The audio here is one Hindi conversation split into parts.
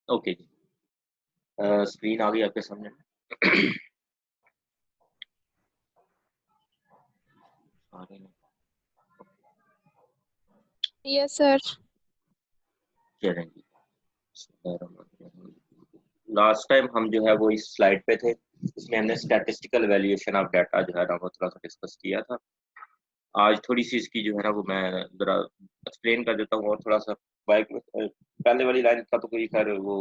ओके जी। स्क्रीन आ गई आपके सामने। Yes sir. चलें जी। लास्ट टाइम हम जो है वो इस स्लाइड पे थे, इसमें हमने स्टैटिस्टिकल वैल्यूएशन ऑफ डाटा जो है ना वो थोड़ा सा डिस्कस किया था। आज थोड़ी सी इसकी जो है ना वो मैं जरा एक्सप्लेन कर देता हूँ और थोड़ा सा बाइक पहले वाली लाइन का तो कोई खैर वो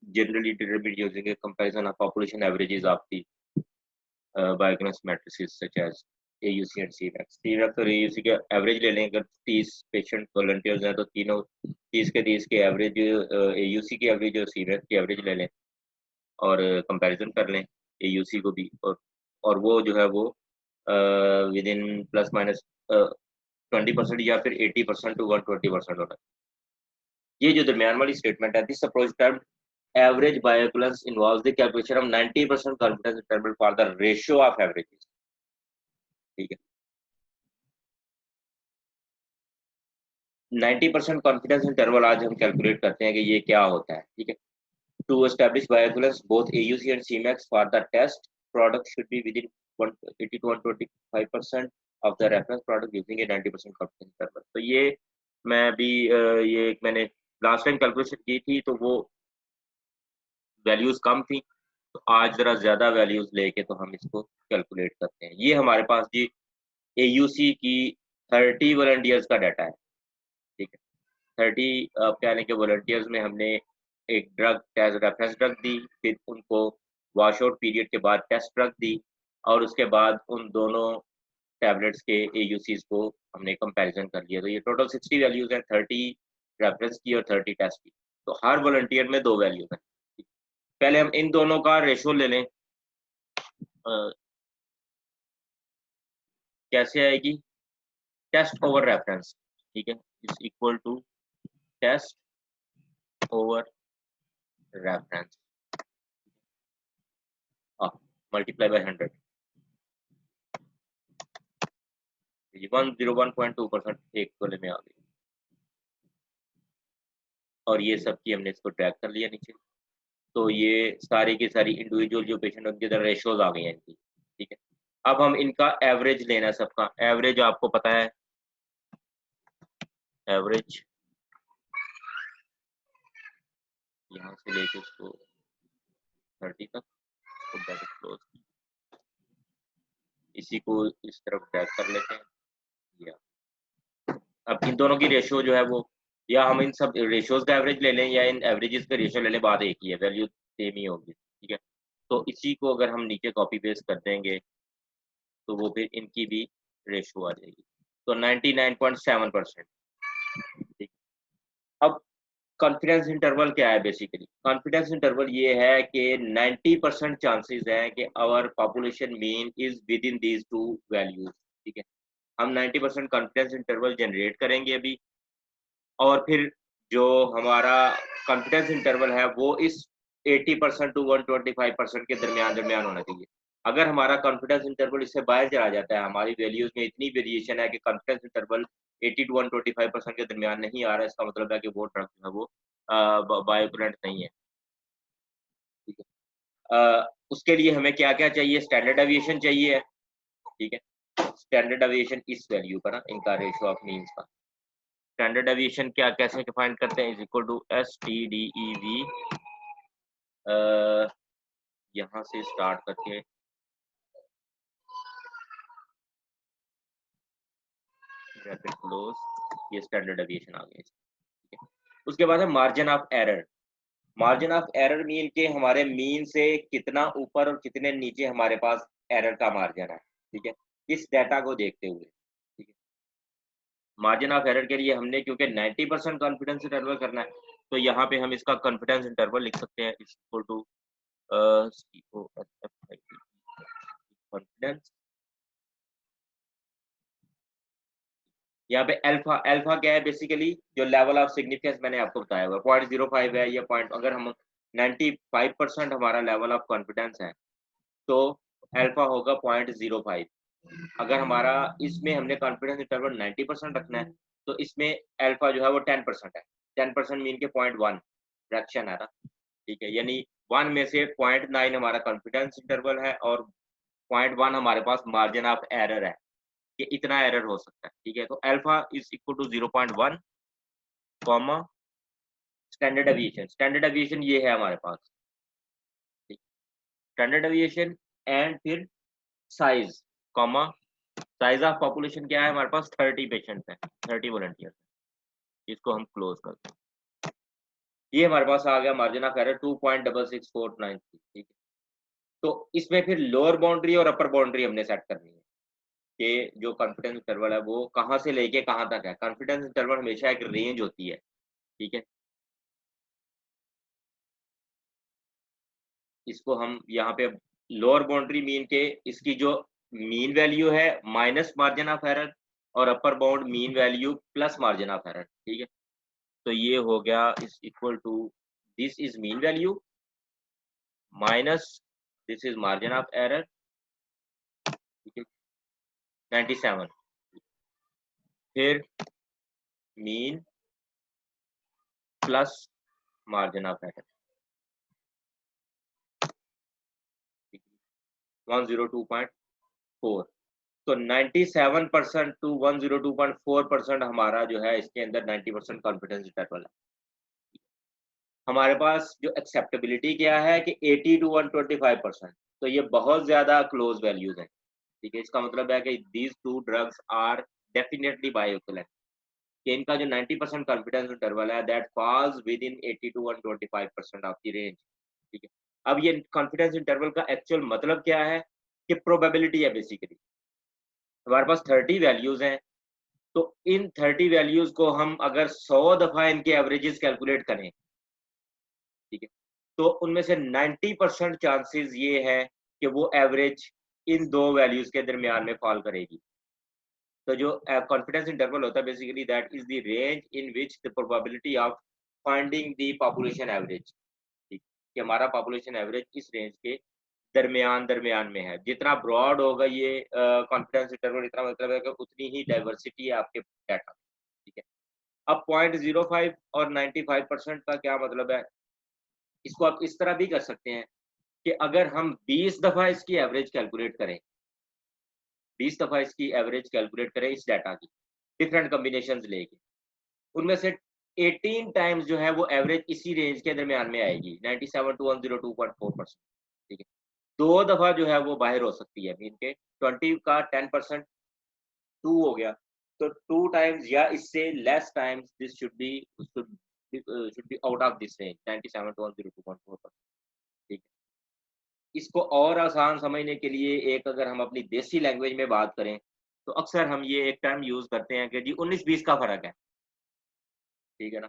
generally determined using a comparison of population averages of the biogenous matrices such as AUC and CMAX। CMAX और AUC के एवरेज ले लें, अगर 30 पेशेंट वॉलंटियर्स हैं तो तीनों 30 के एवरेज AUC की एवरेज और CMAX की एवरेज ले लें और कंपैरिजन कर लें AUC को भी, और वो जो है वो विद इन प्लस माइनस 20% या फिर 80% टू 120% होना। ये जो दरमियान वाली स्टेटमेंट है, this approach term average bioequivalence involves the calculation of 90% confidence interval for the ratio of averages. ठीक है, 90% कॉन्फिडेंस इंटरवल आज हम कैलकुलेट करते हैं कि ये क्या होता है। ठीक है, to establish bioequivalence both AUC and CMAX for the test product should be within 180 to 125% of the reference product using a 90% confidence interval. तो ये मैं अभी ये मैंने लास्ट टाइम कैलकुलेशन की थी तो वो वैल्यूज कम थी, तो आज जरा ज्यादा वैल्यूज लेके तो हम इसको कैलकुलेट करते हैं। ये हमारे पास जी AUC की 30 वॉलंटियर्स का डाटा है। ठीक है, 30 क्या कि वॉलंटियर्स में हमने एक ड्रग एज रेफरेंस ड्रग दी, फिर उनको वॉश आउट पीरियड के बाद टेस्ट ड्रग दी, और उसके बाद उन दोनों टैबलेट्स के AUCs को हमने कंपैरिजन कर लिया। तो ये टोटल 60 वैल्यूज हैं, 30 रेफरेंस की और 30 टेस्ट की। तो हर वॉलंटियर में 2 वैल्यूज हैं। पहले हम इन दोनों का रेशो ले लें। कैसे आएगी? Test over reference. ठीक है, is equal to test over reference multiply by 100। 101.2% एक तोले में आ गई, और ये सब की हमने इसको ट्रैक कर लिया नीचे। तो ये सारी की सारी इंडिविजुअल जो पेशेंट उनके अंदर रेशोज आ गई हैं इनकी। ठीक है, अब हम इनका एवरेज लेना है। सबका एवरेज आपको पता है, एवरेज यहाँ से लेके उसको 30 तक तो ब्रैकेट क्लोज, इसी को इस तरफ ट्रैक कर लेते हैं। या अब इन दोनों की रेशियो जो है वो, या हम इन सब रेशियोज का एवरेज ले लें या इन एवरेजेस का रेशियो ले लें, बात एक ही है, वैल्यू सेम ही होगी। ठीक है, तो इसी को अगर हम नीचे कॉपी पेस्ट कर देंगे तो वो फिर इनकी भी रेशियो आ जाएगी। तो 99.7%। ठीक, अब कॉन्फिडेंस इंटरवल क्या है? बेसिकली कॉन्फिडेंस इंटरवल ये है कि 90% चांसेस है कि our population mean is within these two values. ठीक है, हम 90% कॉन्फिडेंस इंटरवल जनरेट करेंगे अभी, और फिर जो हमारा कॉन्फिडेंस इंटरवल है वो इस 80% टू 125% के दरमियान दरमियान होना चाहिए। अगर हमारा कॉन्फिडेंस इंटरवल इससे बाहर चला जाता है, हमारी वैल्यूज में इतनी वेरिएशन है कि कॉन्फिडेंस इंटरवल 80 टू 125% के दरमियान नहीं आ रहा है, इसका मतलब है कि वो ड्रग जो है वो बायोइक्वलेंट नहीं है। ठीक है, उसके लिए हमें क्या क्या चाहिए? स्टैंडर्ड डेविएशन चाहिए। ठीक है, स्टैंडर्ड डेविएशन इस वैल्यू का ना, इनका रेशियो ऑफ मीन्स का स्टैंडर्ड डेविएशन क्या कैसे डिफाइन करते हैं? इज इक्वल टू STDEV, यहाँ से स्टार्ट करके ब्रैकेट क्लोज, ये स्टैंडर्ड डेविएशन आ गया। ठीक है, उसके बाद है margin of error. Margin of error mean के हमारे मीन से कितना ऊपर और कितने नीचे हमारे पास एरर का मार्जिन है। ठीक है, इस डाटा को देखते हुए। ठीक है, मार्जिन ऑफ एरर के लिए हमने क्योंकि 90% कॉन्फिडेंस इंटरवल करना है, तो यहाँ पे हम इसका कॉन्फिडेंस इंटरवल लिख सकते हैं इक्वल टू कॉन्फिडेंस। यहाँ पे अल्फा, अल्फा क्या है? बेसिकली जो लेवल ऑफ सिग्निफिकेंस मैंने आपको बताया हुआ 0.05 है, या पॉइंट, अगर हम 95% हमारा लेवल ऑफ कॉन्फिडेंस है तो अल्फा होगा 0.05। अगर हमारा इसमें हमने कॉन्फिडेंस इंटरवल 90% रखना है तो इसमें अल्फा जो है वो 10% है। 10% मीन के 0.1। फ्रैक्शन है ना, ठीक है, यानी 1 में से 0.9 हमारा कॉन्फिडेंस इंटरवल है और 0.1 हमारे पास मार्जिन ऑफ एरर है, कि इतना एरर हो सकता है, ठीक है। तो alpha is equal to 0.1 comma standard deviation ये है हमारे पास, ठीक, स्टैंडर्ड डेविएशन एंड फिर size comma size of population क्या है हमारे पास 30 पेशेंट्स हैं, 30 वॉलंटियर, इसको हम क्लोज करते हैं। ये हमारे पास आ गया मार्जिन ऑफ एरर 2.66493, ठीक है। तो इसमें फिर लोअर बाउंड्री और अपर बाउंड्री हमने सेट करनी है कि जो कॉन्फिडेंस इंटरवल है वो कहाँ से लेके कहाँ तक है। कॉन्फिडेंस इंटरवल हमेशा एक रेंज होती है, ठीक है। इसको हम यहाँ पे लोअर बाउंड्री मीन के इसकी जो मीन वैल्यू है माइनस मार्जिन ऑफ एरर और upper bound mean value plus margin of error, ठीक है। तो ये हो गया is equal to this is mean value minus this is margin of error, ठीक है, 97, फिर mean plus margin of error 102.4। तो 97% टू 102.4% हमारा जो है इसके अंदर 90% कॉन्फिडेंस इंटरवल है। हमारे पास जो एक्सेप्टेबिलिटी क्या है कि 80 टू 125%, तो ये बहुत ज्यादा क्लोज वैल्यूज हैं, ठीक है। इसका मतलब है कि these two drugs are definitely bioequivalent, कि इनका जो 90% कॉन्फिडेंस इंटरवल है that falls within 80 to 125% of the range, ठीक है। अब ये कॉन्फिडेंस इंटरवल का एक्चुअल मतलब क्या है कि प्रोबेबिलिटी है बेसिकली। हमारे पास 30 वैल्यूज हैं, तो इन 30 वैल्यूज को हम अगर 100 दफा इनके एवरेजेस कैलकुलेट करें, ठीक है, तो उनमें से 90% चांसेस ये है कि वो एवरेज इन दो वैल्यूज के दरमियान में फॉल करेगी। तो जो कॉन्फिडेंस इंटरवल होता है basically that is the range in which the probability of finding the population average, ठीक, कि हमारा पॉपुलेशन एवरेज इस रेंज के दरमियान दरमियान में है। जितना ब्रॉड होगा ये कॉन्फिडेंस इंटरवल, इतना मतलब है कि उतनी ही डाइवर्सिटी है आपके डाटा, ठीक है। अब 0.05 और 95% का क्या मतलब है, इसको आप इस तरह भी कर सकते हैं कि अगर हम 20 दफा इसकी एवरेज कैलकुलेट करें, 20 दफा इसकी एवरेज कैलकुलेट करें इस डाटा की डिफरेंट कॉम्बिनेशंस लेके, उनमें से 18 टाइम्स जो है वो एवरेज इसी रेंज के दरमियान में आएगी 97 टू 102.4%, ठीक है। दो दफा जो है वो बाहर हो सकती है मीन के 20 का 10% 2 हो गया, तो 2 टाइम्स या इससे less times this should be out of this range 97 to 102.4%, ठीक है। इसको और आसान समझने के लिए एक अगर हम अपनी देसी लैंग्वेज में बात करें, तो अक्सर हम ये एक टर्म यूज़ करते हैं कि जी 19-20 का फ़र्क है, ठीक है ना?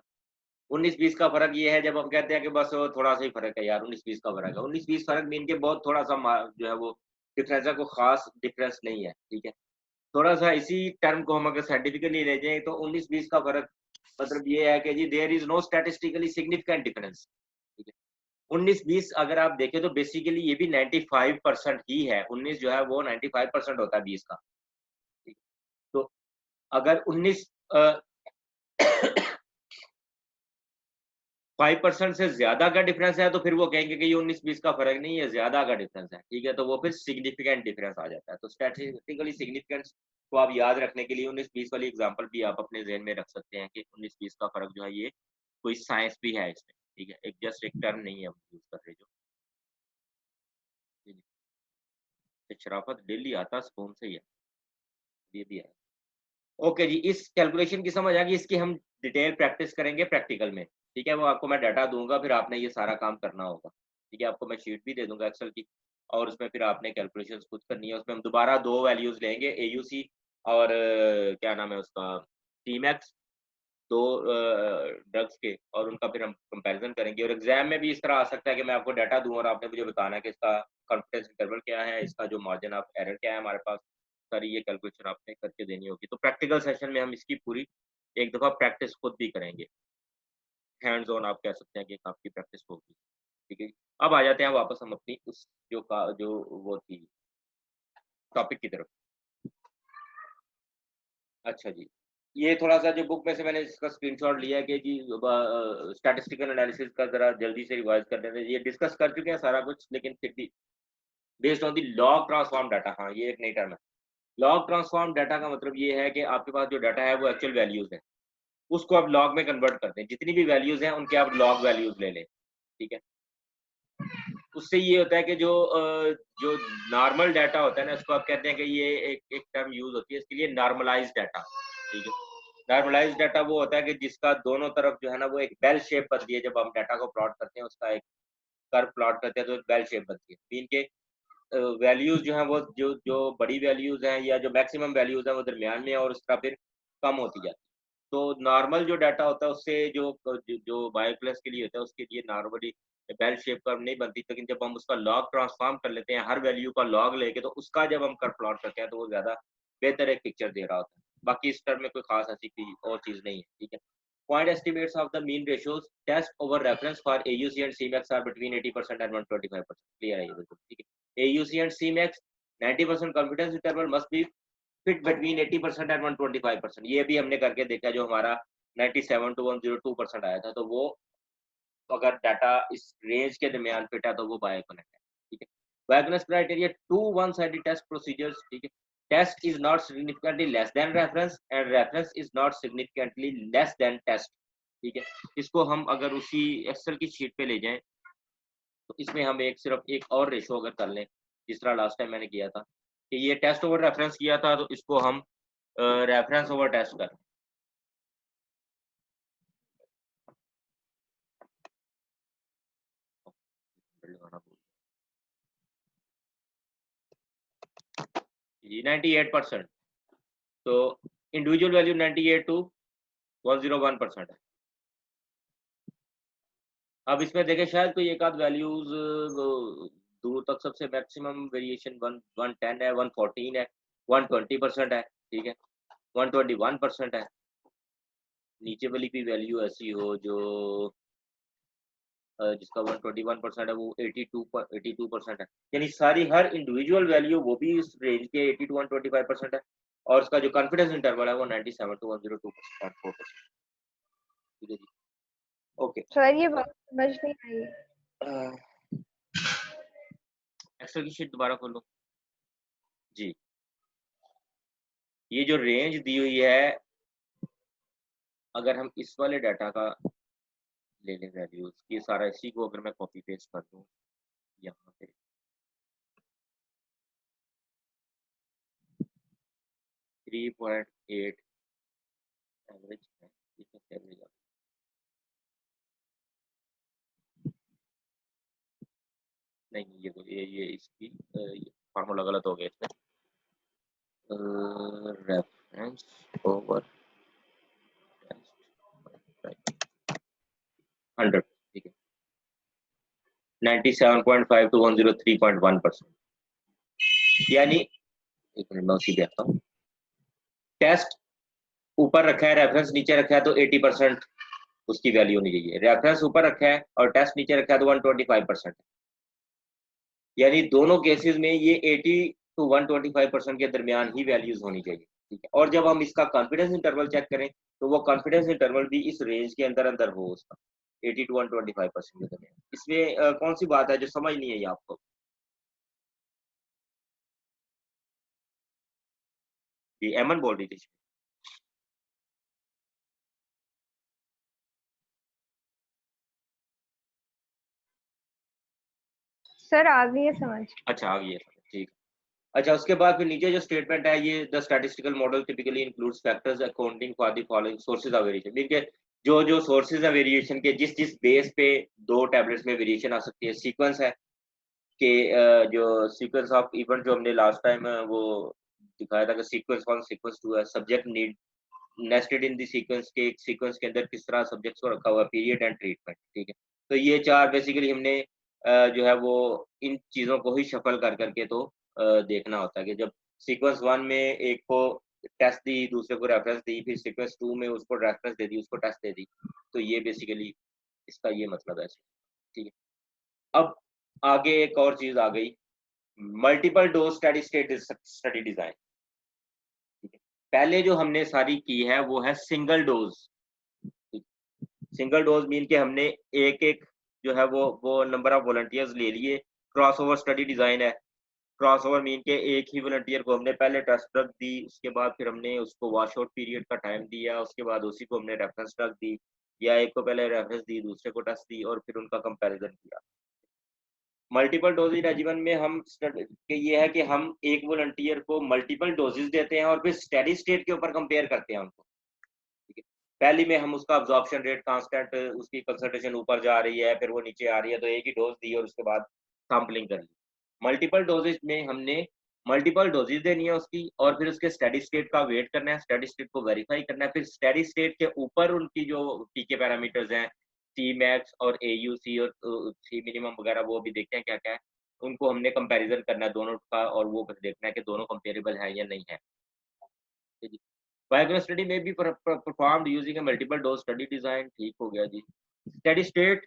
19-20 का फ़र्क ये है जब हम कहते हैं कि बस थोड़ा-सा ही फ़र्क है यार, 19-20 का फ़र्क है। 19-20 फ़र्क मीन के बहुत थोड़ा-सा जो है वो डिफरेंस है, कोई ख़ास डिफरेंस नहीं है, ठीक है। थोड़ा-सा इसी टर्म को हम अगर साइंटिफिकली ले जाएँ तो 19-20 का फ़र्क मतलब ये है कि जी there is no statistically significant difference, ठीक है। 19-20 अगर आप देखें तो बेसिकली ये भी 95% ही है, 19 जो है वो 95% होता है 20 का, ठीक है। तो अगर 19 अ 5% से ज़्यादा का डिफरेंस है तो फिर वो कहेंगे कि ये 19-20 का फ़र्क नहीं है, ज़्यादा का डिफरेंस है, ठीक है? तो वो फिर सिग्निफिकेंट डिफरेंस आ जाता है। तो स्टैटिस्टिकली सिग्निफिकेंस को आप याद रखने के लिए 19-20 वाली एग्ज़ाम्पल भी आप अपने ज़हन में रख सकते हैं कि 19-20 का फ़र्क जो है ये कोई साइंस भी है इसमें, ठीक है? एक जस्ट एक टर्म नहीं है हम यूज़ कर रहे जो। जी, जी। शराफत डेली आता स्पून से ही है, ये भी है। ओके जी, इस कैलकुलेशन की समझ आ गई, इसकी हम डिटेल प्रैक्टिस करेंगे प्रैक्टिकल में, ठीक है? वो आपको मैं डाटा दूँगा, फिर आपने ये सारा काम करना होगा, ठीक है? आपको मैं शीट भी दे दूँगा एक्सेल की और उसमें फिर आपने कैलकुलेशंस खुद करनी है। उसमें हम दोबारा 2 वैल्यूज़ लेंगे एयूसी और क्या नाम है उसका टीमैक्स, 2 ड्रग्स के और उनका फिर हम कंपैरिज़न करेंगे और एग्ज़ाम में भी इस तरह आ सकता है कि मैं आपको डाटा दूँ और आपने मुझे बताना है कि इसका कॉन्फिडेंस इंटरवल क्या है, इसका जो मार्जिन ऑफ एरर क्या है हमारे पास, सारी ये कैलकुलेशन आपने करके देनी होगी। तो प्रैक्टिकल सेशन में हम इसकी पूरी एक दफ़ा प्रैक्टिस खुद भी करेंगे। हैंड्स ऑन आप कह सकते हैं कि एक आपकी प्रैक्टिस होगी, ठीक है? अब आ जाते हैं वापस हम अपनी उस जो वो थी टॉपिक की तरफ। अच्छा जी, ये थोड़ा-सा जो बुक में से मैंने इसका स्क्रीनशॉट लिया है कि जी स्टैटिस्टिकल एनालिसिस का ज़रा जल्दी से रिवाइज़ कर लेते हैं। ये डिस्कस कर चुके हैं सारा कुछ, लेकिन फिर भी based on the log transform data, हाँ, ये एक नई टर्म है। लॉग ट्रांसफॉर्म डाटा का मतलब ये है कि आपके पास जो डाटा है वो एक्चुअल वैल्यूज़ है। उसको आप लॉग में कन्वर्ट करते हैं। जितनी भी वैल्यूज़ हैं उनके आप लॉग वैल्यूज़ ले लें, ठीक है? उससे ये होता है कि जो नॉर्मल डाटा होता है ना, उसको आप कहते हैं कि ये एक एक टर्म यूज़ होती है इसके लिए, नॉर्मलाइज़्ड डाटा, ठीक है? नॉर्मलाइज़्ड डाटा वो होता है कि जिसका दोनों तरफ जो है ना वो एक बेल शेप बनती है। जब हम डाटा को प्लॉट करते हैं, उसका एक कर्व प्लॉट करते हैं तो एक बेल शेप बनती है। मीन के वैल्यूज़ जो हैं वो जो जो बड़ी वैल्यूज़ हैं या जो मैक्सिमम वैल्यूज़ हैं वो दरमियान में है और उसका फिर कम होती जाती है। तो नॉर्मल जो डाटा होता है उससे जो बायोक्लस के लिए होता है उसके लिए नॉर्मली बेल शेप कर्व नहीं बनती, लेकिन जब हम उसका लॉग ट्रांसफॉर्म कर लेते हैं, हर वैल्यू का लॉग लेके, तो उसका जब हम कर्व प्लॉट करते हैं तो वो ज़्यादा बेहतर एक पिक्चर दे रहा होता है। बाकी इस टर्म में कोई खास ऐसी कोई और चीज़ नहीं है, ठीक है? Point estimates of the mean ratios test over reference for AUC and CMAX are between 80% and 125%. Clear है ये बिल्कुल, ठीक है? AUC and CMAX 90% confidence interval must be fit between 80% and 125%। ये भी हमने करके देखा, जो हमारा 97 टू 102% आया था, तो वो अगर डाटा इस रेंज के दरमियान फिट है तो वो बायोकनेक्ट है, ठीक है? Bioconnect criteria to one sided test procedures, ठीक है? Test is not significantly less than reference and reference is not significantly less than test, ठीक है? इसको हम अगर उसी एक्सेल की शीट पे ले जाएं तो इसमें हम एक सिर्फ एक और रेशो अगर कर लें, जिस तरह लास्ट टाइम मैंने किया था कि ये टेस्ट ओवर रेफरेंस किया था, तो इसको हम रेफरेंस ओवर टेस्ट कर 98%। तो इंडिविजुअल वैल्यू 98 टू 101% है। अब इसमें देखें शायद कोई एक आध वैल्यूज दूर तक सबसे मैक्सिमम वेरिएशन 110 है, 114 है, 120% है, ठीक है? 121% है। नीचे वाली भी वैल्यू ऐसी हो जो जिसका 121% है, वो 82% है। यानी सारी हर इंडिविजुअल वैल्यू वो भी इस रेंज के 80 टू 125% है, और उसका जो कॉन्फिडेंस इंटरवल है वो 97 टू 102.4%। ठीक है जी, ओके। सर ये बात समझ नहीं आई। एक्सेल की शीट दोबारा खोलो जी। ये जो रेंज दी हुई है, अगर हम इस वाले डाटा का ले लें वैल्यूज, ये सारा इसी को अगर मैं कॉपी पेस्ट कर दूं यहाँ पे, 3.8 एवरेज है, ठीक है? एवरेज नहीं, ये इसकी फार्मूला गलत हो गया इसमें। रेफरेंस ओवर 100, ठीक है? 97.5 टू 103.1%। यानी एक मिनट मैं उसी पे आता हूँ। टेस्ट ऊपर रखा है, रेफरेंस नीचे रखा है, तो 80% उसकी वैल्यू होनी चाहिए। रेफरेंस ऊपर रखा है और टेस्ट नीचे रखा है तो 125% है। यानी दोनों केसेस में ये 80 टू 125% के दरमियान ही वैल्यूज होनी चाहिए, ठीक है? और जब हम इसका कॉन्फिडेंस इंटरवल चेक करें तो वो कॉन्फिडेंस इंटरवल भी इस रेंज के अंदर अंदर हो, उसका 80 टू 125% के दरमियान। इसमें कौन सी बात है जो समझ नहीं है ये आपको? जी, एमन बोल रही थी। सर आ गई है समझ। अच्छा, आ गई है, ठीक। अच्छा, उसके बाद फिर नीचे जो स्टेटमेंट है, ये the statistical model typically includes factors accounting for the following sources of variation. Mean के जो सोर्सेज है वेरिएशन के, जिस जिस बेस पे दो टैबलेट्स में वेरिएशन आ सकती है। सीक्वेंस है कि जो सीक्वेंस ऑफ इवेंट जो हमने लास्ट टाइम वो दिखाया था कि सीक्वेंस 1 सीक्वेंस 2 है। Subject need nested in the sequence के, एक सीक्वेंस के अंदर किस तरह सब्जेक्ट्स को रखा हुआ है, पीरियड एंड ट्रीटमेंट, ठीक है? तो ये चार बेसिकली हमने जो है वो इन चीज़ों को ही शफल कर करके तो देखना होता है कि जब सीक्वेंस 1 में एक को टेस्ट दी, दूसरे को रेफरेंस दी, फिर सीक्वेंस 2 में उसको रेफरेंस दे दी, उसको टेस्ट दे दी। तो ये बेसिकली इसका ये मतलब है, ठीक है? अब आगे एक और चीज़ आ गई, multiple dose steady state study design, ठीक है? पहले जो हमने सारी की है वो है single dose. Single dose mean के हमने एक जो है वो नंबर ऑफ वॉलंटियर्स ले लिए। क्रॉस ओवर स्टडी डिजाइन है। क्रॉस ओवर मीन के एक ही वॉलंटियर को हमने पहले टेस्ट ड्रग दी, उसके बाद फिर हमने उसको वॉश आउट पीरियड का टाइम दिया, उसके बाद उसी को हमने रेफरेंस ड्रग दी, या एक को पहले रेफरेंस दी, दूसरे को टेस्ट दी, और फिर उनका कंपैरिजन किया। मल्टीपल डोजेज रेजिमेंट में हम के ये है कि हम एक वॉलंटियर को मल्टीपल डोजेज देते हैं और फिर स्टेडी स्टेट के ऊपर कंपेयर करते हैं उनको। ठीक है, पहली में हम उसका अब्जॉर्प्शन रेट कांस्टेंट, उसकी कंसंट्रेशन ऊपर जा रही है, फिर वो नीचे आ रही है, तो एक ही डोज दी और उसके बाद सैंपलिंग कर ली। मल्टीपल डोजेज में हमने मल्टीपल डोजेज देनी है उसकी, और फिर उसके स्टेडी स्टेट का वेट करना है, स्टेडी स्टेट को वेरीफाई करना है, फिर स्टेडी स्टेट के ऊपर उनकी जो पीके पैरामीटर्स हैं, सी मैक्स और AUC और सी मिनिमम वगैरह, वो भी देखते हैं क्या क्या है, उनको हमने कंपैरिजन करना है दोनों का, और वो फिर देखना है कि दोनों कंपेरेबल है या नहीं है। बायोकेमिस्ट्री स्टडी में भी performed using a multiple dose study design. ठीक हो गया जी। Study state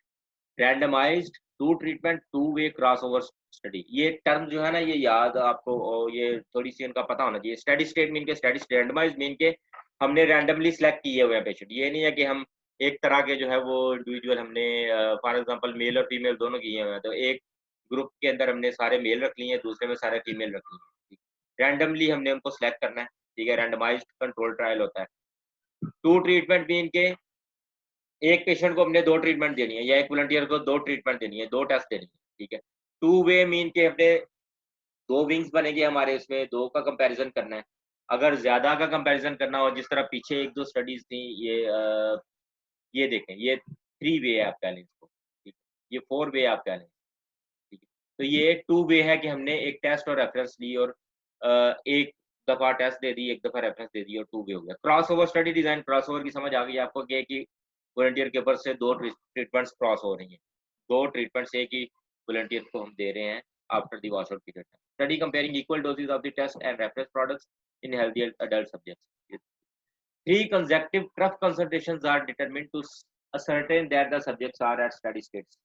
randomised two treatment two way crossover study, ये टर्म जो है ना, ये याद आपको, और ये थोड़ी सी इनका पता होना चाहिए। स्टडी स्टेट मीन के स्टडी रैंडमाइज्ड मीन के हमने रैंडमली सिलेक्ट किए हुए हैं पेशेंट, ये नहीं है कि हम एक तरह के जो है वो इंडिविजुअल हमने फॉर एग्जांपल मेल और फीमेल दोनों किए हुए हैं, तो एक ग्रुप के अंदर हमने सारे मेल रख लिए हैं, दूसरे में सारे फीमेल रख लिए हैं। रैंडमली हमने उनको सिलेक्ट करना है। ठीक है, रैंडमाइज्ड कंट्रोल ट्रायल होता है। टू ट्रीटमेंट मीन के एक पेशेंट को हमने 2 ट्रीटमेंट देनी है, या एक वॉलंटियर को 2 ट्रीटमेंट देनी है, 2 टेस्ट देनी है। ठीक है, टू वे मीन के अपने 2 विंग्स बनेंगे हमारे, उसमें 2 का कंपैरिजन करना है। अगर ज़्यादा का कंपैरिजन करना हो, जिस तरह पीछे 1-2 स्टडीज़ थी, ये देखें, ये 3 वे है आप कह लें इसको। ठीक है, ये 4 वे आप कह लें। ठीक है, तो ये 2 वे है कि हमने एक टेस्ट और रेफरेंस ली, और एक दफ़ा टेस्ट दे दी, एक दफ़ा रेफरेंस दे दी, और 2 वे हो गया। Cross over study design, cross over की समझ आ गई आपको कि वॉलंटियर के ऊपर से 2 ट्रीटमेंट्स क्रॉस हो रही हैं। 2 ट्रीटमेंट्स एक ही वॉलंटियर को हम दे रहे हैं after the wash out period. Study comparing equal doses of the test and reference products in healthy adult subjects. 3 consecutive trough concentrations are determined to ascertain that the subjects are at steady states।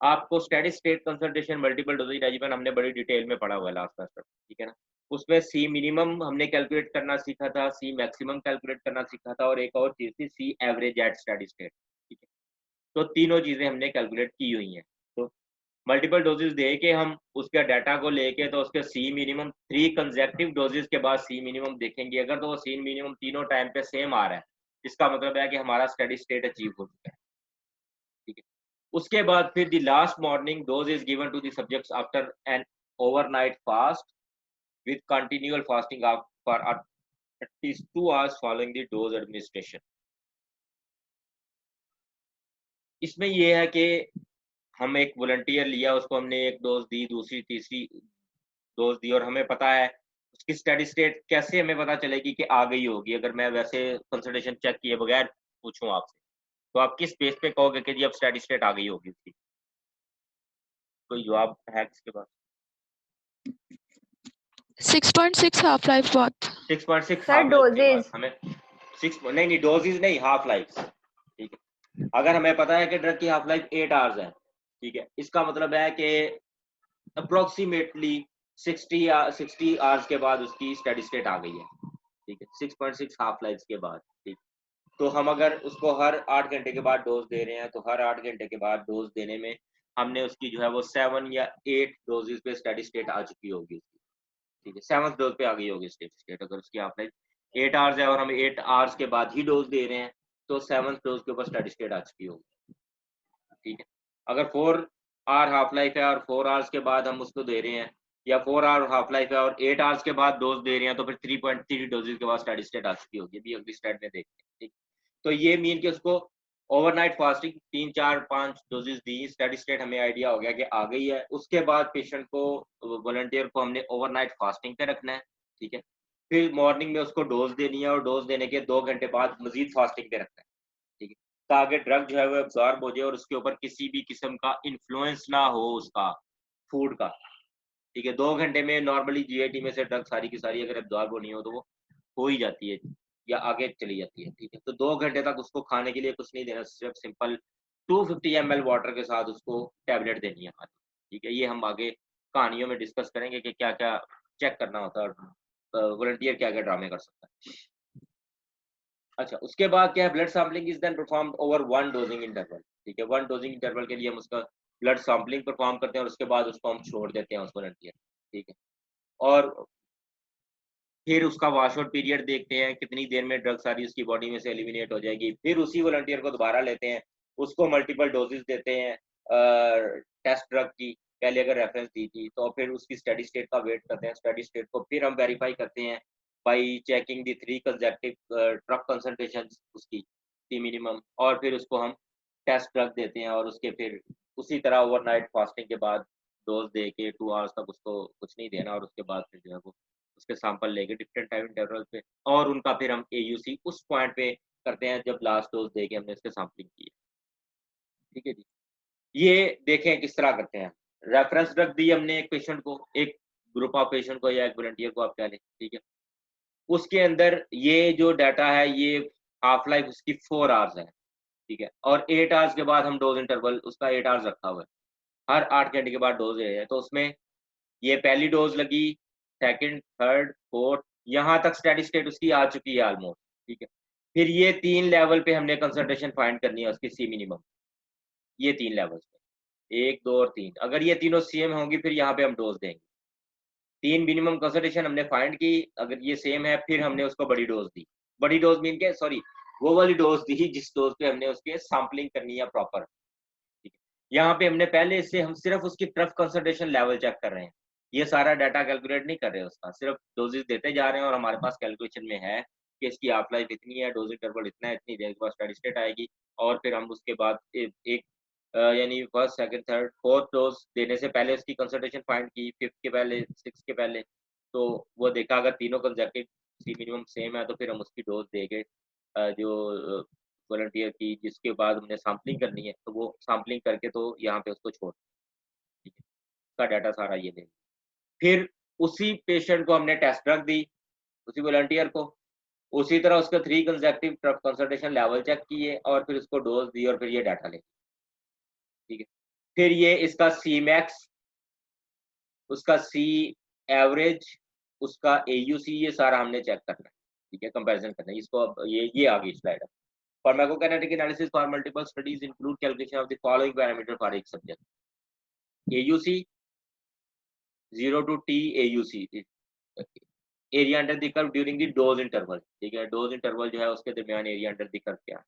आपको steady state concentration multiple doses regiment हमने बड़ी डिटेल में पढ़ा हुआ है लास्ट सेमेस्टर। ठीक है ना, उसमें सी मिनिमम हमने कैलकुलेट करना सीखा था, सी मैक्सिमम कैलकुलेट करना सीखा था, और एक और चीज थी सी एवरेज एट स्टेडी स्टेट। ठीक है, तो तीनों चीजें हमने कैलकुलेट की हुई हैं। तो मल्टीपल डोजेज दे के हम उसके डाटा को लेके, तो उसके सी मिनिमम 3 कंसेक्टिव डोजेज के बाद सी मिनिमम देखेंगे, अगर तो वो सी मिनिमम तीनों टाइम पे सेम आ रहा है, इसका मतलब है कि हमारा स्टेडी स्टेट अचीव हो चुका है। ठीक है, उसके बाद फिर the last morning dose is given to the subjects after an overnight fast with continual fasting for at least 2 hours following the dose administration। इसमें ये है कि हम एक वॉलंटियर लिया, उसको हमने एक डोज दी, दूसरी तीसरी डोज दी, और हमें पता है उसकी स्टेडी स्टेट कैसे हमें पता चलेगी कि आ गई होगी, अगर मैं वैसे कंसल्टेशन चेक किए बगैर पूछूं आपसे, तो आप किस बेस पे कहोगे कि जी अब स्टेडी स्टेट आ गई होगी उसकी? कोई जवाब है किसके पास? 6.6 हाफ लाइफ बात। 6.6 सर हाफ लाइफ के बाद डोजेज हमें 6 नहीं डोजेज नहीं, हाफ लाइफ। ठीक है, अगर हमें पता है कि ड्रग की हाफ लाइफ 8 आवर्स है, ठीक है, इसका मतलब है कि अप्रोक्सीमेटली 60 आवर्स के बाद उसकी स्टेडी स्टेट आ गई है। ठीक है, 6.6 हाफ लाइफ के बाद। ठीक, तो हम अगर उसको हर 8 घंटे के बाद डोज दे रहे हैं, तो हर 8 घंटे के बाद डोज देने में हमने उसकी जो है वो 7 या 8 डोजेज पे स्टेडी स्टेट आ चुकी होगी उसकी। ठीक है, 7th डोज पे आ गई होगी स्टेडी स्टेट, अगर उसकी हाफ लाइफ 8 आवर्स है और हम 8 आवर्स के बाद ही डोज दे रहे हैं, तो 7th डोज के ऊपर स्टेडी स्टेट आ चुकी होगी। ठीक है, अगर 4 आवर हाफ लाइफ है और 4 आवर्स के बाद हम उसको दे रहे हैं, या 4 आवर हाफ लाइफ है और 8 आवर्स के बाद डोज दे रहे हैं, तो फिर 3.3 डोजेज के बाद स्टेडी स्टेट आ चुकी होगी। अभी अगली स्लाइड में देखते हैं। ठीक, तो ये मीन कि उसको ओवरनाइट फास्टिंग 3, 4, 5 डोजेज दी, स्टेडी स्टेट हमें आइडिया हो गया कि आ गई है। उसके बाद पेशेंट को, वॉलंटियर को हमने ओवरनाइट फास्टिंग पे रखना है। ठीक है, फिर मॉर्निंग में उसको डोज देनी है, और डोज देने के 2 घंटे बाद मजीद फास्टिंग पे रखना है। ठीक है, ताकि ड्रग जो है वो एब्जॉर्ब हो जाए और उसके ऊपर किसी भी किस्म का इन्फ्लुएंस ना हो उसका फूड का। ठीक है, 2 घंटे में नॉर्मली जीआईटी में से ड्रग सारी की सारी अगर एब्जॉर्ब होनी हो, तो वो हो ही जाती है या आगे चली जाती है। ठीक है, तो 2 घंटे तक उसको खाने के लिए कुछ नहीं देना, सिर्फ सिंपल 250 ml वाटर के साथ उसको टैबलेट देनी है हमारी। ठीक है, ये हम आगे कहानियों में डिस्कस करेंगे कि क्या क्या चेक करना होता है और वॉलंटियर क्या क्या ड्रामे कर सकता है। अच्छा, उसके बाद क्या है, blood sampling is then performed over one dosing interval. ठीक है, वन डोजिंग इंटरवल के लिए हम उसका ब्लड सैंपलिंग परफॉर्म करते हैं और उसके बाद उसको हम छोड़ देते हैं उस वॉलंटियर। ठीक है, और फिर उसका वॉश आउट पीरियड देखते हैं, कितनी देर में ड्रग सारी उसकी बॉडी में से एलिमिनेट हो जाएगी। फिर उसी वॉलंटियर को दोबारा लेते हैं, उसको मल्टीपल डोजेस देते हैं टेस्ट ड्रग की, पहले अगर रेफरेंस दी थी तो फिर उसकी स्टडी स्टेट का वेट करते हैं। स्टडी स्टेट को फिर हम वेरीफाई करते हैं by checking the 3 consecutive drug concentration उसकी सी मिनिमम, और फिर उसको हम टेस्ट ड्रग देते हैं और उसके फिर उसी तरह ओवरनाइट फास्टिंग के बाद डोज दे के 2 आवर्स तक उसको कुछ नहीं देना, और उसके बाद फिर जो है वो उसके सैंपल लेके डिफरेंट टाइम इंटरवल पे, और उनका फिर हम एयूसी उस पॉइंट पे करते हैं जब लास्ट डोज देके हमने इसके सैंपलिंग की है। ठीक है जी, ये देखें किस तरह करते हैं। रेफरेंस ड्रग दी हमने एक पेशेंट को, एक ग्रुप ऑफ पेशेंट को या एक वॉलंटियर को आप कह लें। ठीक है, उसके अंदर ये जो डाटा है ये हाफ लाइफ उसकी 4 आवर्स है। ठीक है, और 8 आवर्स के बाद हम डोज इंटरवल उसका 8 आवर्स रखा हुआ है, हर 8 घंटे के बाद डोज ले रहे हैं। तो उसमें ये पहली डोज लगी, सेकंड, थर्ड, फोर्थ, यहाँ तक स्टेडी स्टेट उसकी आ चुकी है ऑलमोस्ट। ठीक है, फिर ये 3 लेवल पे हमने कंसंट्रेशन फाइंड करनी है उसकी सी मिनिमम, ये 3 लेवल्स पे 1, 2 और 3, अगर ये तीनों सेम होंगी फिर यहाँ पे हम डोज देंगे। 3 मिनिमम कंसंट्रेशन हमने फाइंड की, अगर ये सेम है फिर हमने उसको बड़ी डोज दी। बड़ी डोज मीन के सॉरी, वो वाली डोज दी जिस डोज पे हमने उसके सैंपलिंग करनी है प्रॉपर। ठीक है, यहाँ पे हमने पहले से हम सिर्फ उसकी ट्रफ कंसंट्रेशन लेवल चेक कर रहे हैं, ये सारा डाटा कैलकुलेट नहीं कर रहे उसका, सिर्फ डोजेस देते जा रहे हैं और हमारे पास कैलकुलेशन में है कि इसकी हाफ लाइफ इतनी है, डोज इंटरवल इतना है, इतनी देर के बाद स्टेडी स्टेट आएगी। और फिर हम उसके बाद एक यानी first, second, third, fourth dose देने से पहले उसकी कंसंट्रेशन फाइंड की, फिफ्थ के पहले, सिक्स के पहले, तो वो देखा अगर तीनों कंसेक्टिव सी मिनिमम सेम है तो फिर हम उसकी डोज देके जो वॉलंटियर की जिसके बाद हमने सैंपलिंग करनी है तो वो सैंपलिंग करके तो यहाँ पे उसको छोड़, ठीक है, उसका डाटा सारा ये ले। फिर उसी पेशेंट को हमने टेस्ट ड्रग दी, उसी वॉलंटियर को, उसी तरह उसका 3 कंसेक्टिव कंसंट्रेशन लेवल चेक किए और फिर उसको डोज दी और फिर ये डाटा ले। ठीक है, फिर ये इसका सी मैक्स, उसका सी एवरेज, उसका एयूसी, ये सारा हमने चेक करना है। ठीक है, कंपैरिजन करना है इसको। अब ये आ गई slide. Pharmacokinetic analysis for multiple studies include calculation of the following parameter for एक subject: AUC 0 to T AUC, area under the curve during the dose interval. ठीक है, डोज इंटरवल जो है उसके दरमियान एरिया अंडर द कर्व क्या है।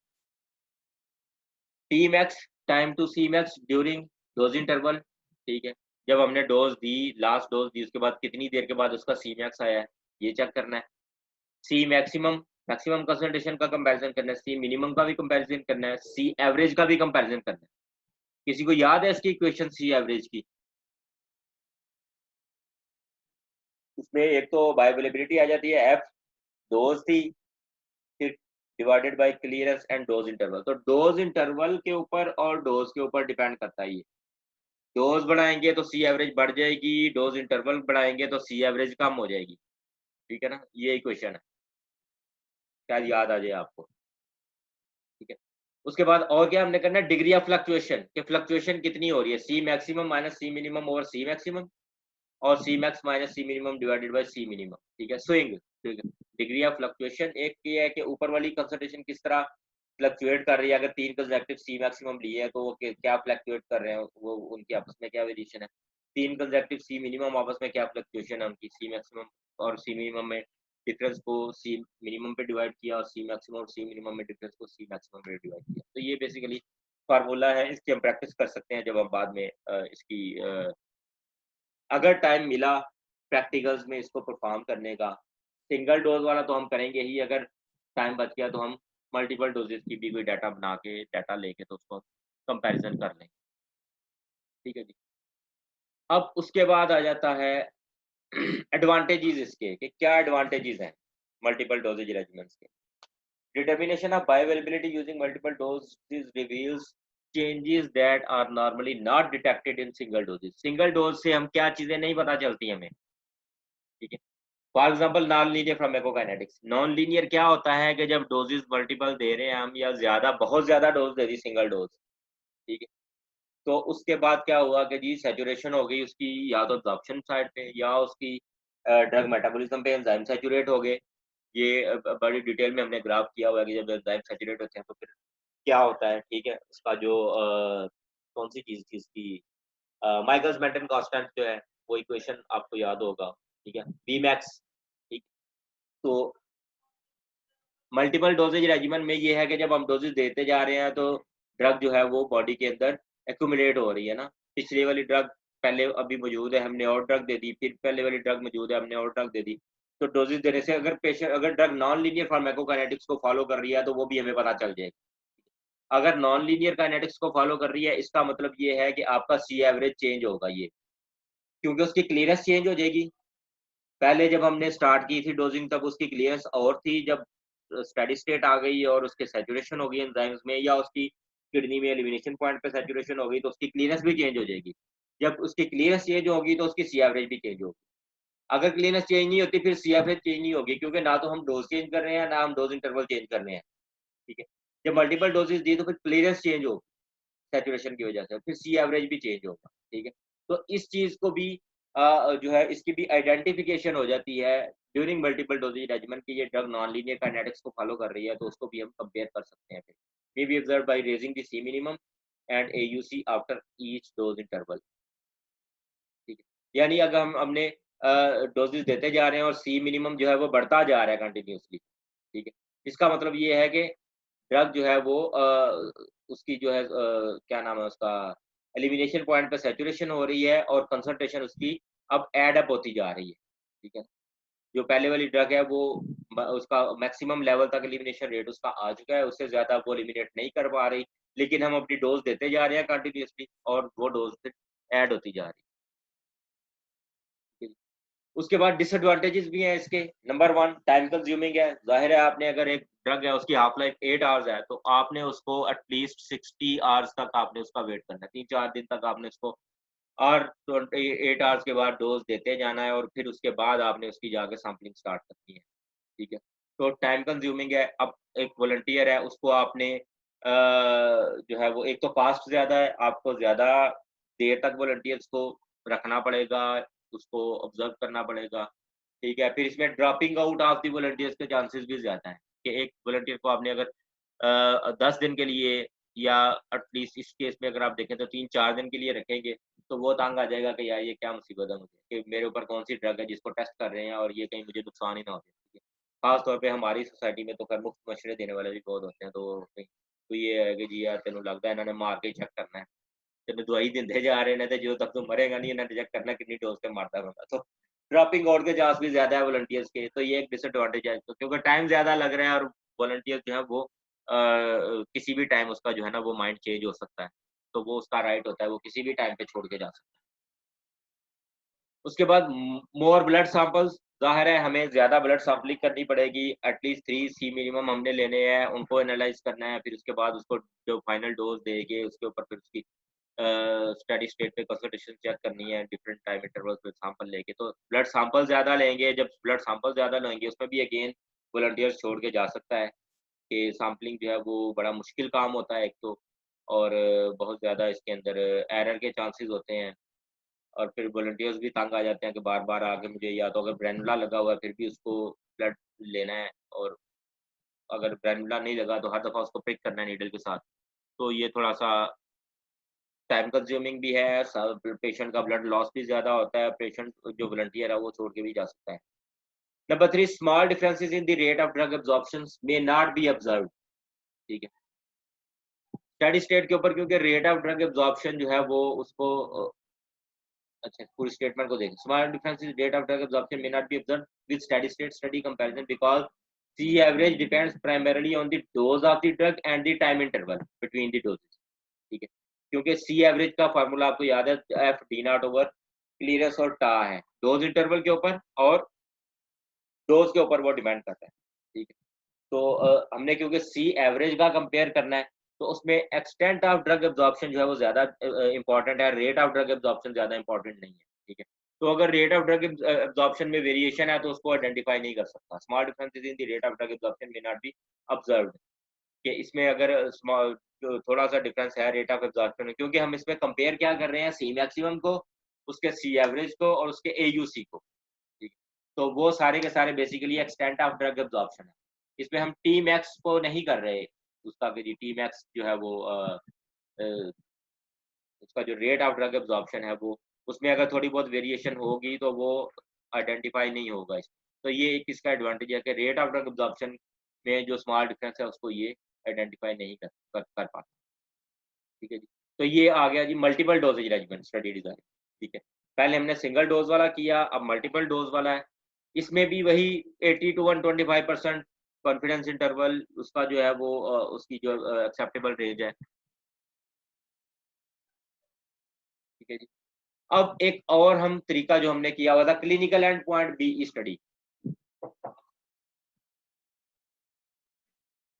T max time to C max during dose interval. ठीक है, जब हमने डोज दी, लास्ट डोज दी, उसके बाद कितनी देर के बाद उसका सी मैक्स आया है ये चेक करना है। सी मैक्सिमम, मैक्सिमम कंसंट्रेशन का कंपैरिजन करना है, सी मिनिमम का भी कंपैरिजन करना है, सी एवरेज का भी कंपैरिजन करना है। किसी को याद है इसकी इक्वेशन सी एवरेज की? उसमें एक तो बायोअवेलेबिलिटी आ जाती है, एफ डोज थी, फिर divided by clearance and dose interval. तो डोज इंटरवल के ऊपर और डोज के ऊपर डिपेंड करता है ये। डोज बढ़ाएंगे तो सी एवरेज बढ़ जाएगी, डोज इंटरवल बढ़ाएंगे तो सी एवरेज कम हो जाएगी। ठीक है ना, ये इक्वेशन है, शायद याद आ जाए आपको। ठीक है, उसके बाद और क्या हमने करना है, डिग्री ऑफ फ्लक्चुएशन, कि फ्लक्चुएशन कितनी हो रही है, C maximum minus C minimum over C maximum, और C max minus C minimum divided by C minimum. ठीक है, स्विंग। ठीक है, डिग्री ऑफ फ्लक्चुएशन एक ये है कि ऊपर वाली कंसंट्रेशन किस तरह फ्लक्चुएट कर रही है। अगर 3 कंसेक्टिव सी मैक्सिमम लिए हैं तो वो क्या फ्लक्चुएट कर रहे हैं, वो उनकी आपस में क्या वेरिएशन है। 3 कंसेक्टिव सी मिनिमम आपस में क्या फ्लक्चुएशन है उनकी, सी मैक्सिमम और सी मिनिमम में डिफरेंस को सी मिनिमम पे डिवाइड किया, और सी मैक्सिमम और सी मिनिमम में डिफरेंस को सी मैक्सिमम पे डिवाइड किया। तो ये बेसिकली फार्मूला है, इसकी हम प्रैक्टिस कर सकते हैं जब हम बाद में इसकी अगर टाइम मिला प्रैक्टिकल्स में इसको परफॉर्म करने का। सिंगल डोज वाला तो हम करेंगे ही, अगर टाइम बच गया तो हम मल्टीपल डोजेस की भी कोई डाटा बना के, डाटा लेके तो उसको कंपैरिजन कर लें। ठीक है जी, अब उसके बाद आ जाता है एडवांटेजेस इसके, कि क्या एडवांटेजेस हैं मल्टीपल डोजेज रेजिमेंट्स के। Determination of bioavailability using multiple doses reveals changes that are normally not detected in single doses. Single dose से हम क्या चीजें नहीं पता चलती हमें। ठीक है, for example non linear pharmacokinetics. Non linear क्या होता है कि जब डोजेस मल्टीपल दे रहे हैं हम, या ज्यादा, बहुत ज्यादा डोज दे दी सिंगल डोज, ठीक है, तो उसके बाद क्या हुआ कि जी सैचुरेशन हो गई उसकी, या तो एब्जॉर्प्शन साइड पे या उसकी ड्रग मेटाबॉलिज्म पे एंजाइम सैचुरेट हो गए। ये बड़ी डिटेल में हमने ग्राफ किया हुआ है कि जब एंजाइम सैचुरेट होते हैं तो फिर क्या होता है, ठीक है। उसका जो कौन सी चीज़ थी इसकी, माइकल्स मेंटन कांस्टेंट जो है वो इक्वेशन आपको याद होगा, ठीक है, Bmax, ठीक। तो मल्टीपल डोजेज रेजिमेंट में ये है कि जब हम डोजेज देते जा रहे हैं तो ड्रग जो है वो बॉडी के अंदर एक्यूमुलेट हो रही है ना। पिछली वाली ड्रग पहले अभी मौजूद है, हमने और ड्रग दे दी, फिर पहले वाली ड्रग मौजूद है, हमने और ड्रग दे दी। तो डोजेज देने से अगर पेशेंट अगर ड्रग नॉन लीनियर फार्माकोकाइनेटिक्स को फॉलो कर रही है तो वो भी हमें पता चल जाएगा। अगर नॉन लीनियर काइनेटिक्स को फॉलो कर रही है इसका मतलब ये है कि आपका सी एवरेज चेंज होगा ये, क्योंकि उसकी क्लियरेंस चेंज हो जाएगी। पहले जब हमने स्टार्ट की थी डोजिंग तब उसकी क्लियरेंस और थी, जब स्टेडी स्टेट आ गई और उसके सैचुरेशन हो गई एंजाइम्स में या उसकी किडनी में एलिमिनेशन पॉइंट पे सैचुरेशन हो गई तो उसकी क्लियरेंस भी चेंज हो जाएगी। जब उसकी क्लियरेंस चेंज होगी तो उसकी सी एवरेज भी चेंज होगी। अगर क्लियरेंस चेंज नहीं होती फिर सी एवरेज चेंज नहीं होगी, क्योंकि ना तो हम डोज चेंज कर रहे हैं ना हम डोज इंटरवल चेंज कर रहे हैं, ठीक है। जब मल्टीपल डोजेज दी तो फिर क्लियरेंस चेंज होगी सैचुरेशन की वजह से, फिर सी एवरेज भी चेंज होगा, ठीक है। तो इस चीज़ को भी जो है इसकी भी आइडेंटिफिकेशन हो जाती है ड्यूरिंग मल्टीपल डोजेज रेजिमेंट की ये ड्रग नॉन लीनियर काइनेटिक्स को फॉलो कर रही है, तो उसको भी हम कंपेयर कर सकते हैं फिर। May be observed by raising the C minimum and AUC after each dose interval, ठीक है। यानी अगर हमने डोजेज देते जा रहे हैं और सी मिनिमम जो है वो बढ़ता जा रहा है कंटिन्यूअसली, ठीक है। इसका मतलब ये है कि ड्रग जो है वो उसकी जो है क्या नाम है उसका, एलिमिनेशन पॉइंट पे सैचुरेशन हो रही है और कंसंट्रेशन उसकी अब एड अप होती जा रही है, ठीक है। जो पहले वाली ड्रग है वो उसका मैक्सिमम लेवल तक एलिमिनेशन रेट उसका आ चुका है, उससे ज़्यादा वो एलिमिनेट नहीं कर पा रही, लेकिन हम अपनी डोज देते जा रहे हैं कंटिन्यूअसली और वो डोज फिर ऐड होती जा रही है। उसके बाद डिसएडवांटेजेस भी हैं इसके। नंबर 1 टाइम कंज्यूमिंग है। ज़ाहिर है आपने अगर एक ड्रग है उसकी हाफ लाइफ 8 आवर्स है तो आपने उसको एटलीस्ट 60 आवर्स तक आपने उसका वेट करना है। 3-4 दिन तक आपने उसको और 28 आवर्स के बाद डोज़ देते जाना है और फिर उसके बाद आपने उसकी जाके सैंपलिंग स्टार्ट करनी है, ठीक है। तो टाइम कंज्यूमिंग है। अब एक वॉलंटियर है उसको आपने जो है वो एक तो कॉस्ट ज़्यादा है, आपको ज़्यादा देर तक वॉलंटियर्स को रखना पड़ेगा, उसको ऑब्जर्व करना पड़ेगा, ठीक है। फिर इसमें dropping out of the volunteers के चांसेस भी ज़्यादा हैं कि एक वॉलंटियर को आपने अगर 10 दिन के लिए या एटलीस्ट इस केस में अगर आप देखें तो 3-4 दिन के लिए रखेंगे, तो वो तंग आ जाएगा कि यार ये क्या मुसीबत है मुझे कि मेरे ऊपर कौन-सी ड्रग है जिसको टेस्ट कर रहे हैं और ये कहीं मुझे नुकसान ही ना हो जाए, ठीक है। ख़ास तौर पे हमारी सोसाइटी में तो खैर मुफ्त मशवरे देने वाले भी बहुत होते हैं, तो ये है कि जी यार तेनू लगदा है इन्होंने मार के ही चेक करना है। तेन दवाई दिंदे जा रहे हैं ते जो तक तू मरेगा नहीं इन्हें चेक करना कितनी डोज़ ते मरदा बंदा। तो ड्रॉपिंग आउट के चांस भी ज़्यादा है वॉलंटियर्स के, तो ये एक डिसएडवांटेज है तो क्योंकि टाइम ज़्यादा लग रहा है और वॉलंटियर जो है वो किसी भी टाइम उसका जो है ना वो माइंड चेंज हो सकता है। तो वो उसका राइट होता है, वो किसी भी टाइम पे छोड़ के जा सकता है। उसके बाद मोर ब्लड सैंपल्स, ज़ाहिर है हमें ज़्यादा ब्लड सैंपलिंग करनी पड़ेगी, एटलीस्ट 3 सी मिनिमम हमने लेने हैं, उनको एनालाइज़ करना है, फिर उसके बाद उसको जो फाइनल डोज़ देंगे उसके ऊपर फिर उसकी स्टेडी स्टेट पे कंसंट्रेशन चेक करनी है, डिफरेंट टाइम इंटरवल्स पे सैंपल लेके। तो ब्लड सैंपल ज़्यादा लेंगे, जब ब्लड सैंपल ज़्यादा लेंगे उसमें भी अगेन वॉलंटियर्स छोड़ के जा सकता है कि सैंपलिंग जो है वो बड़ा मुश्किल काम होता है एक तो और बहुत ज़्यादा इसके अंदर एरर के चांसेस होते हैं और फिर वॉलंटियर्स भी तंग आ जाते हैं कि बार-बार आके मुझे या तो अगर ग्रैनुला लगा हुआ है फिर भी उसको ब्लड लेना है और अगर ग्रैनुला नहीं लगा तो हर दफ़ा उसको प्रिक करना है नीडल के साथ। तो ये थोड़ा-सा टाइम कंज्यूमिंग भी है, सब पेशेंट का ब्लड लॉस भी ज़्यादा होता है, पेशेंट जो वॉलंटियर है वो छोड़ के भी जा सकता है। Number 3 small differences in the rate of drug absorptions may not be observed, ठीक है। स्टेडी स्टेट के ऊपर क्योंकि रेट ऑफ ड्रग एब्जॉर्प्शन जो है वो उसको अच्छा पूरी स्टेटमेंट को देखें। Small differences rate of drug absorption may not be observed with steady state study comparison because C average depends primarily on the dose of the drug and the time interval between the doses, ठीक है। क्योंकि सी एवरेज का फार्मूला आपको याद है F D not over clearance और टा है, डोज इंटरवल के ऊपर और डोज के ऊपर वो डिपेंड करता है, ठीक है। तो हमने क्योंकि सी एवरेज का कंपेयर करना है तो उसमें एक्सटेंट ऑफ ड्रग एब्जॉर्प्शन जो है वो ज़्यादा इंपॉर्टेंट है, रेट ऑफ ड्रग एब्जॉर्प्शन ज़्यादा इंपॉर्टेंट नहीं है, ठीक है। तो अगर रेट ऑफ ड्रग एब्जॉर्प्शन में वेरिएशन है तो उसको आइडेंटिफाई नहीं कर सकता। Small differences in the rate of drug absorption may not be observed कि इसमें अगर स्मॉल थोड़ा-सा डिफरेंस है रेट ऑफ एब्जॉर्प्शन में क्योंकि हम इसमें कंपेयर क्या कर रहे हैं सी मैक्सिमम को, उसके सी एवरेज को और उसके एयूसी को, ठीक है। तो वो सारे के सारे basically extent of drug absorption है। इसमें हम टी मैक्स को नहीं कर रहे, उसका कि टी मैक्स जो है वो उसका जो रेट ऑफ ड्रग एब्जॉर्प्शन है वो, उसमें अगर थोड़ी बहुत वेरिएशन होगी तो वो आइडेंटिफाई नहीं होगा इसमें। तो ये एक इसका एडवांटेज है कि रेट ऑफ ड्रग एब्जॉर्प्शन में जो स्मॉल डिफरेंस है उसको ये आइडेंटिफाई नहीं कर पाता। ठीक है जी। तो ये आ गया जी multiple doses regiment study design. ठीक है, पहले हमने सिंगल डोज वाला किया, अब मल्टीपल डोज वाला है। इसमें भी वही 80 to 125% कॉन्फिडेंस इंटरवल उसका जो है वो उसकी जो एक्सेप्टेबल रेंज है। ठीक है जी। अब एक और हम तरीका जो हमने किया हुआ था clinical end point B study.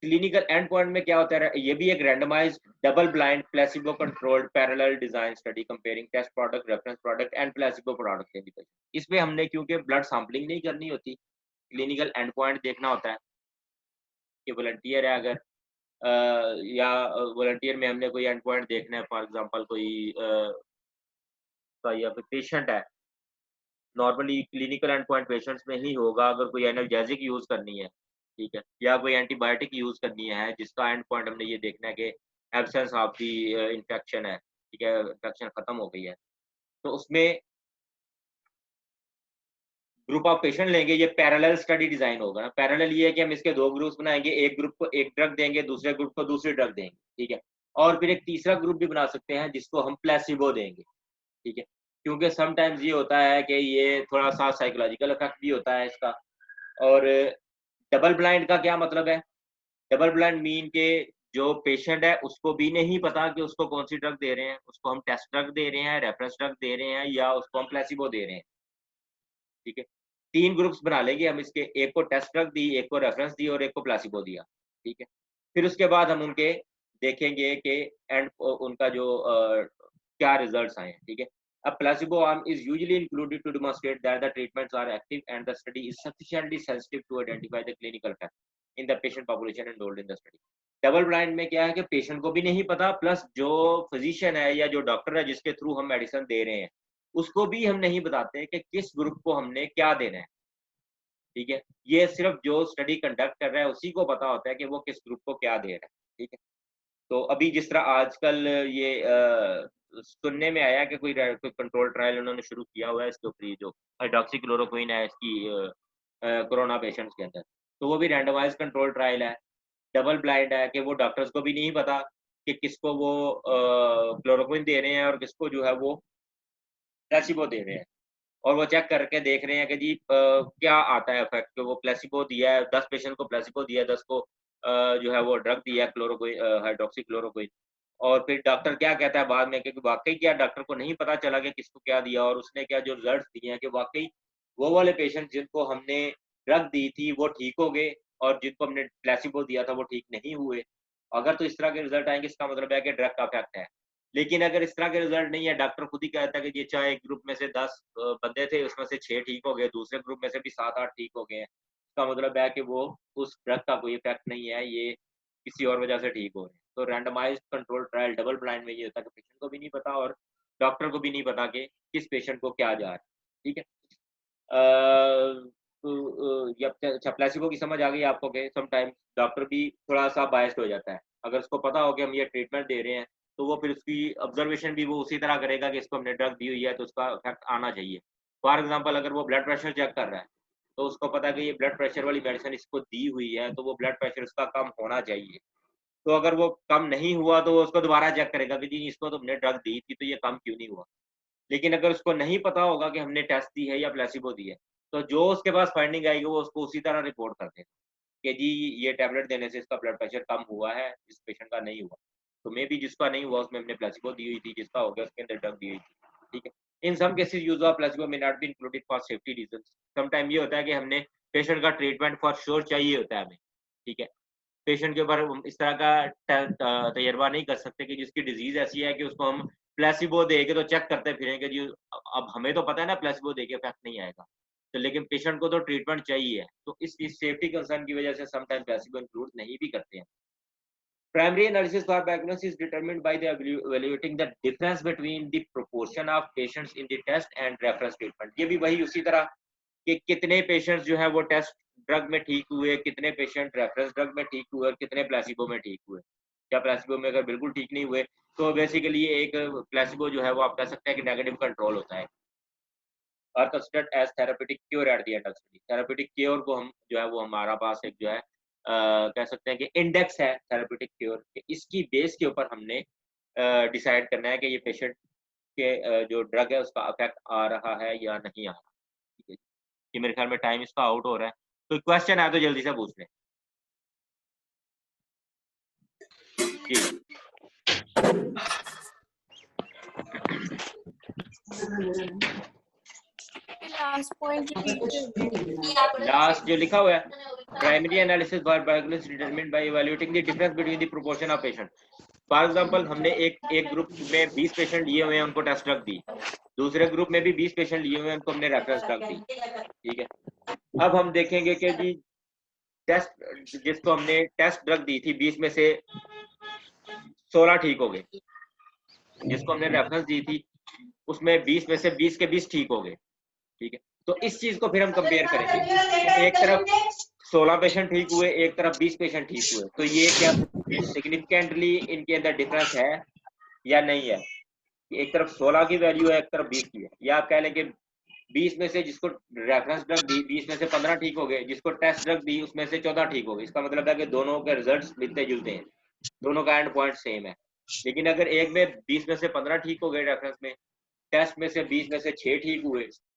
Clinical end point में क्या होता है, ये भी एक randomised double blind placebo controlled parallel design study comparing test product reference product and placebo product. इसमें हमने क्योंकि ब्लड सैंपलिंग नहीं करनी होती, क्लिनिकल एंड पॉइंट देखना होता है कि वॉलंटियर है अगर या वॉलंटियर में हमने कोई एंड पॉइंट देखना है, फॉर एग्जांपल कोई या फिर पेशेंट है। Normally clinical end point patients में ही होगा अगर कोई एनाल्जेसिक यूज करनी है, ठीक है, या कोई एंटीबायोटिक यूज करनी है जिसका एंड पॉइंट हमने ये देखना है कि एब्सेंस ऑफ दी इन्फेक्शन है, ठीक है, इन्फेक्शन खत्म हो गई है। तो उसमें ग्रुप ऑफ पेशेंट लेंगे, ये पैरेलल स्टडी डिजाइन होगा ना। पैरेलल ये है कि हम इसके दो ग्रुप्स बनाएंगे, एक ग्रुप को एक ड्रग देंगे, दूसरे ग्रुप को दूसरी ड्रग देंगे, ठीक है, और फिर एक तीसरा ग्रुप भी बना सकते हैं जिसको हम प्लेसिबो देंगे। ठीक है, क्योंकि समटाइम्स ये होता है कि ये थोड़ा सा साइकोलॉजिकल इफेक्ट भी होता है इसका। और डबल ब्लाइंड का क्या मतलब है? डबल ब्लाइंड मीन के जो पेशेंट है उसको भी नहीं पता कि उसको कौन सी ड्रग दे रहे हैं, उसको हम टेस्ट ड्रग दे रहे हैं, रेफरेंस ड्रग दे रहे हैं, या उसको हम प्लेसिबो दे रहे हैं। ठीक है, 3 ग्रुप्स बना लेंगे हम इसके, एक को टेस्ट ड्रग दी, एक को रेफरेंस दी और एक को प्लेसिबो दिया। ठीक है, फिर उसके बाद हम उनके देखेंगे कि एंड उनका जो क्या रिजल्ट्स आए हैं। ठीक है, a placebo arm is usually included to demonstrate that the treatments are active and the study is sufficiently sensitive to identify the clinical effect in the patient population enrolled in the study। Double blind में क्या है कि पेशेंट को भी नहीं पता, प्लस जो फिजिशियन है या जो डॉक्टर है जिसके थ्रू हम मेडिसिन दे रहे हैं उसको भी हम नहीं बताते कि किस ग्रुप को हमने क्या देना है। ठीक है, ये सिर्फ जो स्टडी कंडक्ट कर रहा है उसी को पता होता है कि वो किस ग्रुप को क्या दे रहा है। ठीक है, तो अभी जिस तरह आजकल ये सुनने में आया कि कोई कंट्रोल ट्रायल उन्होंने शुरू किया हुआ है इसके ऊपर, जो हाइड्रोक्सीक्लोरोक्विन है इसकी कोरोना पेशेंट्स के अंदर, तो वो भी रैंडमाइज कंट्रोल ट्रायल है, डबल ब्लाइंड है कि वो डॉक्टर्स को भी नहीं पता कि किसको वो क्लोरोक्विन दे रहे हैं और किसको जो है वो प्लेसिबो दे रहे हैं। और वो चेक करके देख रहे हैं कि जी क्या आता है इफेक्ट, वो प्लेसिबो दिया है 10 पेशेंट को प्लेसिबो दिया है, 10 को जो है वो ड्रग दिया है क्लोरोक्विन हाइड्रोक्सीक्लोरोक्विन। और फिर डॉक्टर क्या कहता है बाद में कि वाकई क्या डॉक्टर को नहीं पता चला कि किसको क्या दिया, और उसने क्या जो रिजल्ट दिए हैं कि वाकई वो वाले पेशेंट जिनको हमने ड्रग दी थी वो ठीक हो गए और जिनको हमने प्लेसिबो दिया था वो ठीक नहीं हुए। अगर तो इस तरह के रिजल्ट आएंगे इसका मतलब है कि ड्रग का इफेक्ट है। लेकिन अगर इस तरह के रिजल्ट नहीं है, डॉक्टर खुद ही कहता है कि ये चाहे एक ग्रुप में से 10 बंदे थे उसमें से 6 ठीक हो गए, दूसरे ग्रुप में से भी 7-8 ठीक हो गए हैं, इसका मतलब है कि वो उस ड्रग का कोई इफेक्ट नहीं है, ये किसी और वजह से ठीक हो रहे हैं। तो randomised control trial double blind में ये होता है कि पेशेंट को भी नहीं पता और डॉक्टर को भी नहीं पता कि किस पेशेंट को क्या जा रहा है। ठीक है, ये अच्छा प्लेसिबो की समझ आ गई आपको कि समटाइम्स डॉक्टर भी थोड़ा सा बायस्ड हो जाता है। अगर उसको पता हो कि हम ये ट्रीटमेंट दे रहे हैं तो वो फिर उसकी ऑब्जर्वेशन भी वो उसी तरह करेगा कि इसको हमने ड्रग दी हुई है तो उसका इफेक्ट आना चाहिए। फॉर एग्जांपल अगर वो ब्लड प्रेशर चेक कर रहा है तो उसको पता है कि ये ब्लड प्रेशर वाली मेडिसिन इसको दी हुई है तो वो ब्लड प्रेशर उसका कम होना चाहिए। तो अगर वो कम नहीं हुआ तो वो उसको दोबारा चेक करेगा कि जी इसको तो हमने ड्रग दी थी तो ये कम क्यों नहीं हुआ। लेकिन अगर उसको नहीं पता होगा कि हमने टेस्ट दी है या प्लेसिबो दी है तो जो उसके पास फाइंडिंग आएगी वो उसको उसी तरह रिपोर्ट कर देगा कि जी ये टैबलेट देने से इसका ब्लड प्रेशर कम हुआ है, इस पेशेंट का नहीं हुआ। तो मे बी जिसका नहीं हुआ उसमें हमने प्लेसिबो दी हुई थी, जिसका हो गया उसके अंदर ड्रग दी हुई थी। ठीक है, in some cases use of placebo may not be included for safety reasons. Some time ये होता है कि हमने पेशेंट का ट्रीटमेंट फॉर श्योर चाहिए होता है हमें। ठीक है, पेशेंट के ऊपर इस तरह का तजर्बा नहीं कर सकते कि जिसकी डिजीज ऐसी है कि उसको हम प्लेसिबो दे के तो चेक करते फिरेंगे जी। अब हमें तो पता है ना प्लेसिबो दे के इफेक्ट नहीं आएगा, तो लेकिन पेशेंट को तो ट्रीटमेंट चाहिए है, तो इस सेफ्टी कंसर्न की वजह से समटाइम प्लेसिबो इंक्लूड नहीं भी करते हैं। Primary analysis for diagnosis is determined by the evaluating the difference between the proportion of patients in the test and reference treatment। ये भी वही उसी तरह कि कितने पेशेंट्स जो है वो टेस्ट ड्रग में ठीक हुए, कितने पेशेंट रेफरेंस ड्रग में ठीक हुए और कितने प्लेसिबो में ठीक हुए। क्या प्लेसिबो में अगर बिल्कुल ठीक नहीं हुए तो बेसिकली एक प्लेसिबो जो है वो आप कह सकते हैं कि नेगेटिव कंट्रोल होता है। और considered as therapeutic cure at the end of study. Therapeutic cure को हम जो है वो हमारा पास एक जो है कह सकते हैं कि इंडेक्स है थेरेप्यूटिक क्योर, इसकी बेस के ऊपर हमने डिसाइड करना है कि ये पेशेंट के जो ड्रग है उसका इफेक्ट आ रहा है या नहीं आ रहा। ठीक है, ये मेरे ख्याल में टाइम इसका आउट हो रहा है, तो क्वेश्चन आया तो जल्दी से पूछ लें जी। लास्ट जो लिखा हुआ है, primary analysis bye diagnosis determined bye evaluating the difference between the proportion of patient. For example हमने एक ग्रुप में 20 पेशेंट लिए हुए हैं, उनको टेस्ट ड्रग दी, दूसरे ग्रुप में भी 20 पेशेंट लिए हुए हैं, उनको हमने रेफरेंस ड्रग दी। ठीक है, अब हम देखेंगे कि जी टेस्ट जिसको हमने टेस्ट ड्रग दी थी 20 में से 16 ठीक हो गए, जिसको हमने रेफरेंस दी थी उसमें 20 में से 20 के 20 ठीक हो गए। ठीक है, तो इस चीज को फिर हम कंपेयर करेंगे, एक तरफ 16 पेशेंट ठीक हुए, एक तरफ 20 पेशेंट ठीक हुए, तो ये क्या सिग्निफिकेंटली इनके अंदर डिफरेंस है या नहीं है। एक तरफ 16 की वैल्यू है, एक तरफ 20 की है, या आप कह लें कि 20 में से जिसको रेफरेंस ड्रग दी 20 में से 15 ठीक हो गए, जिसको टेस्ट ड्रग दी उसमें से 14 ठीक हो गए। इसका मतलब है कि दोनों के रिजल्ट्स मिलते जुलते हैं, दोनों का एंड पॉइंट सेम है। लेकिन अगर एक में 20 में से 15 ठीक हो गए रेफरेंस में, टेस्ट में से 20 में से 6 ठीक हुए,